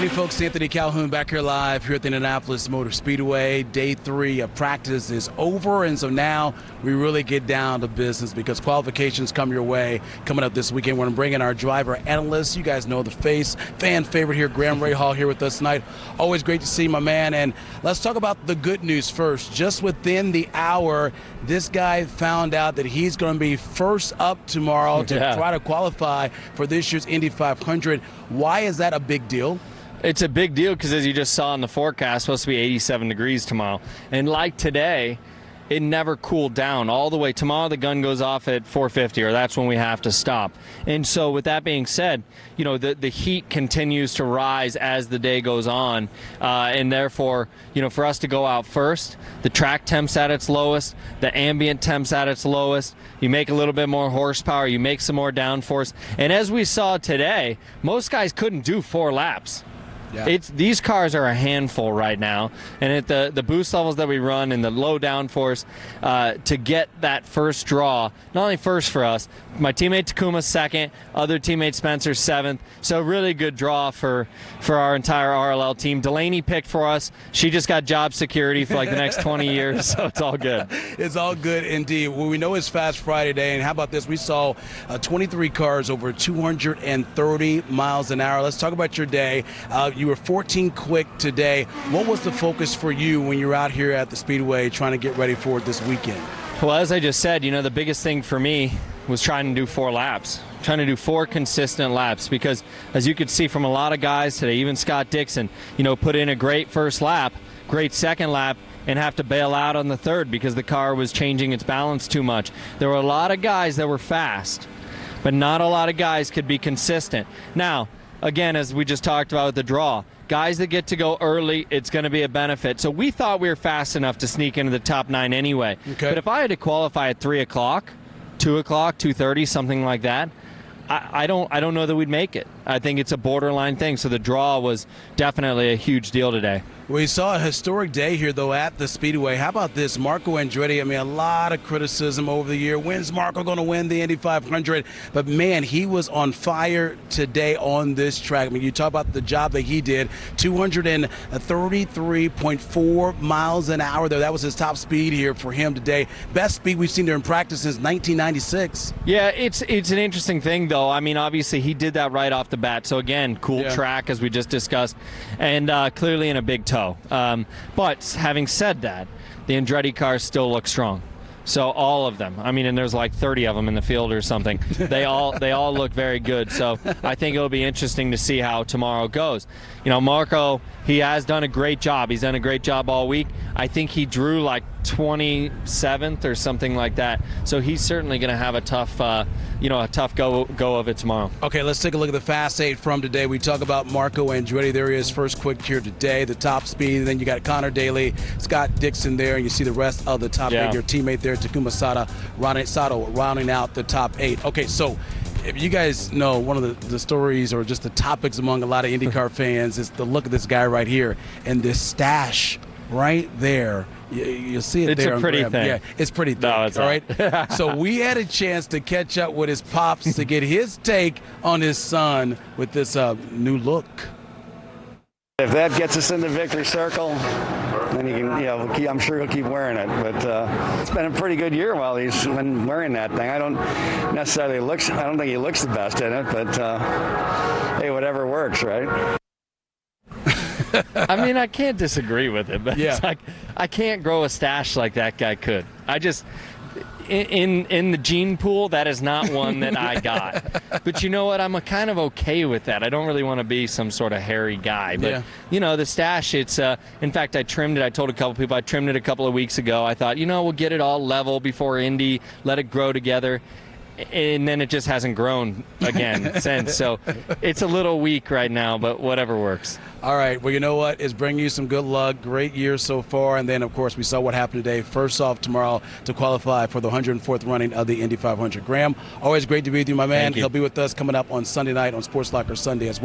evening, folks. Anthony Calhoun back here live here at the Indianapolis Motor Speedway. Day 3 of practice is over, and so now we really get down to business because qualifications come your way coming up this weekend. We're going to bring in our driver analyst. You guys know the face, fan favorite here, RAHAL, here with us tonight. Always great to see my man. And let's talk about the good news first. Just within the hour, this guy found out that he's going to be first up tomorrow to try to qualify for this year's Indy 500. Why is that a big deal? It's a big deal because, as you just saw in the forecast, supposed to be 87 degrees tomorrow. And like today, it never cooled down all the way. Tomorrow the gun goes off at 4:50, or that's when we have to stop. And so with that being said, you know, the heat continues to rise as the day goes on. And therefore, you know, for us to go out first, the track temp's at its lowest, the ambient temp's at its lowest. You make a little bit more horsepower, you make some more downforce. And as we saw today, most guys couldn't do 4 laps. Yeah. These cars are a handful right now, and at the boost levels that we run and the low downforce, to get that first draw, not only first for us, my teammate Takuma's second, other teammate Spencer's 7th, so really good draw for our entire RLL team. Delaney picked for us. She just got job security for like the next 20 years, so it's all good. It's all good indeed. Well, we know it's Fast Friday Day, and how about this? We saw 23 cars over 230 miles an hour. Let's talk about your day. You were 14 quick today. What was the focus for you when you're out here at the Speedway trying to get ready for it this weekend? Well, as I just said, you know, the biggest thing for me was trying to do 4 laps. Trying to do 4 consistent laps because, as you could see from a lot of guys today, even Scott Dixon, you know, put in a great first lap, great second lap, and have to bail out on the third because the car was changing its balance too much. There were a lot of guys that were fast, but not a lot of guys could be consistent. Now, again, as we just talked about with the draw, guys that get to go early, it's going to be a benefit. So we thought we were fast enough to sneak into the top 9 anyway. Okay. But if I had to qualify at 3 o'clock, 2 o'clock, 2:30, something like that, I don't know that we'd make it. I think it's a borderline thing. So the draw was definitely a huge deal today. We saw a historic day here, though, at the Speedway. How about this? Marco Andretti, I mean, a lot of criticism over the year. When's Marco going to win the Indy 500? But, man, he was on fire today on this track. I mean, you talk about the job that he did, 233.4 miles an hour there. That was his top speed here for him today. Best speed we've seen there in practice since 1996. Yeah, it's an interesting thing, though. I mean, obviously, he did that right off the bat. So, again, cool track, as we just discussed, and clearly in a big toe. But having said that, the Andretti cars still look strong. So all of them. I mean, and there's like 30 of them in the field or something. They all look very good. So I think it'll be interesting to see how tomorrow goes. You know, Marco, he has done a great job. He's done a great job all week. I think he drew like 27th or something like that. So he's certainly going to have a tough, go of it tomorrow. Okay, let's take a look at the Fast 8 from today. We talk about Marco Andretti. There he is, first quick here today, the top speed. And then you got Connor Daly, Scott Dixon there, and you see the rest of the top 8. Your teammate there, Takuma Sato, rounding out the top 8. Okay, so if you guys know, one of the stories or just the topics among a lot of IndyCar fans is the look of this guy right here and this stash right there. You'll see it there. It's a pretty thing. Yeah, it's pretty thick, all right? So we had a chance to catch up with his pops to get his take on his son with this new look. If that gets us in the victory circle, then he can, I'm sure he'll keep wearing it. But it's been a pretty good year while he's been wearing that thing. I don't think he looks the best in it, but hey, whatever works, right? I mean, I can't disagree with it, but it's like I can't grow a stash like that guy could. I just, in the gene pool, that is not one that I got. But you know what? I'm kind of okay with that. I don't really want to be some sort of hairy guy. But, the stash, it's, in fact, I trimmed it. I told a couple people I trimmed it a couple of weeks ago. I thought, we'll get it all level before Indy, let it grow together. And then it just hasn't grown again since. So it's a little weak right now, but whatever works. All right. Well, you know what? It's bringing you some good luck. Great year so far. And then, of course, we saw what happened today. First off tomorrow to qualify for the 104th running of the Indy 500. Graham, always great to be with you, my man. He'll be with us coming up on Sunday night on Sports Locker Sunday as well.